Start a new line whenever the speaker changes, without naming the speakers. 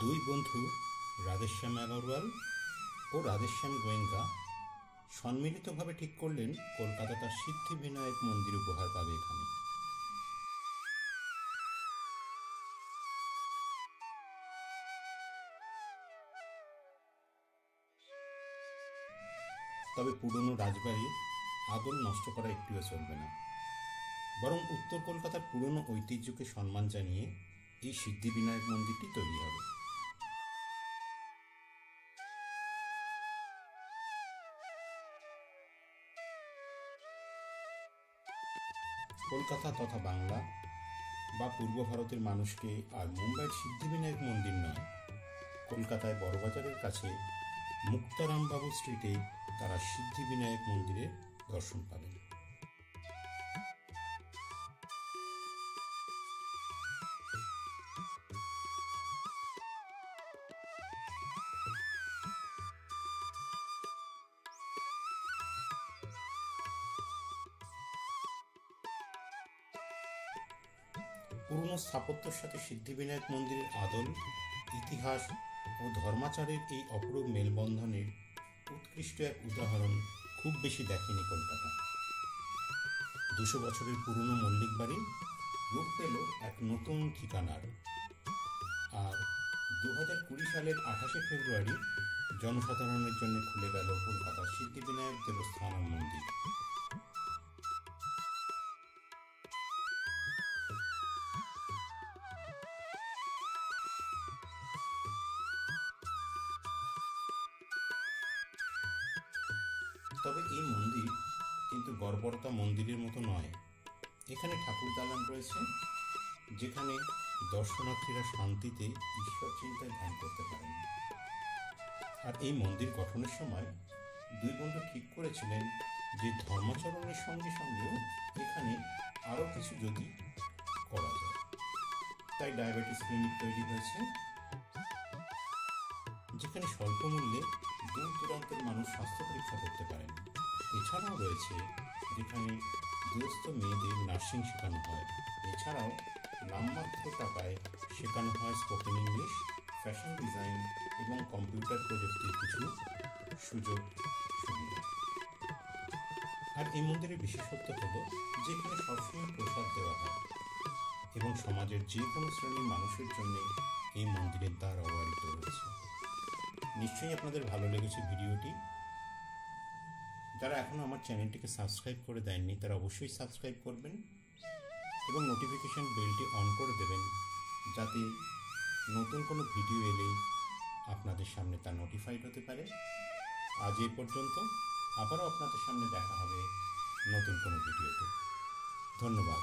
দুই বন্ধু রাধেশ্যাম আগরওয়াল ও রাধেশ্যাম গোয়েঙ্কা সম্মিলিতভাবে ঠিক করলেন কলকাতা তার সিদ্ধিবিনায়ক মন্দির উপহার পাবে এখানে। তবে পুরনো রাজবাড়ির আদল নষ্ট করা একটুও চলবে না, বরং উত্তর কলকাতার পুরনো ঐতিহ্যকে সম্মান জানিয়ে এই সিদ্ধিবিনায়ক মন্দিরটি তৈরি হবে। কলকাতা তথা বাংলা বা পূর্ব ভারতের মানুষকে আর মুম্বাইয়ের সিদ্ধিবিনায়ক মন্দির নয়, কলকাতায় বড়বাজারের কাছে মুক্তারামবাবু স্ট্রিটে তারা সিদ্ধিবিনায়ক মন্দিরের দর্শন পাবেন। পুরনো স্থাপত্যের সাথে সিদ্ধিবিনায়ক মন্দিরের আদল, ইতিহাস ও ধর্মাচারের এই অপরূপ মেলবন্ধনের উৎকৃষ্ট এক উদাহরণ খুব বেশি দেখেনি কলকাতা। 200 বছরের পুরনো মল্লিক বাড়ি রূপ পেল এক নতুন ঠিকানার। আর 2020 সালের 28শে ফেব্রুয়ারি জনসাধারণের জন্য খুলে গেল কলকাতার সিদ্ধিবিনায়ক দেবস্থানম মন্দির। তবে এই মন্দির কিন্তু গড়বড়তা মন্দিরের মতো নয়। এখানে ঠাকুর দালান রয়েছে, যেখানে দর্শনার্থীরা শান্তিতে ঈশ্বর চিন্তায় ধ্যান করতে পারেন। আর এই মন্দির গঠনের সময় দুই বন্ধু ঠিক করেছিলেন যে ধর্মাচরণের সঙ্গে সঙ্গেও এখানে আরও কিছু যদি করা যায়। তাই ডায়াবেটিস ক্লিনিক তৈরি হয়েছে, যেখানে স্বল্প মূল্যে দূর দূরান্তের মানুষ স্বাস্থ্য পরীক্ষা করতে পারেন। এছাড়াও রয়েছে যেখানে দুরস্থ মেয়েদের নার্সিং শেখানো হয়। এছাড়াও নামমাত্র টাকায় শেখানো হয় স্পোকেন ইংলিশ, ফ্যাশন ডিজাইন এবং কম্পিউটার প্রযুক্তির কিছু সুযোগ সুবিধা। আর এই মন্দিরের বিশেষত্ব হলো যে এখানে সবসময় প্রসাদ দেওয়া হয় এবং সমাজের যে কোনো শ্রেণীর মানুষের জন্য এই মন্দিরের দ্বার অবহেলিত রয়েছে। নিশ্চয়ই আপনাদের ভালো লেগেছে ভিডিওটি। যারা এখনও আমার চ্যানেলটিকে সাবস্ক্রাইব করে দেননি তারা অবশ্যই সাবস্ক্রাইব করবেন এবং নোটিফিকেশন বেলটি অন করে দেবেন, যাতে নতুন কোনো ভিডিও এলেই আপনাদের সামনে তা নোটিফাইড হতে পারে। আজ এই পর্যন্ত, আবারও আপনাদের সামনে দেখা হবে নতুন কোনো ভিডিওতে। ধন্যবাদ।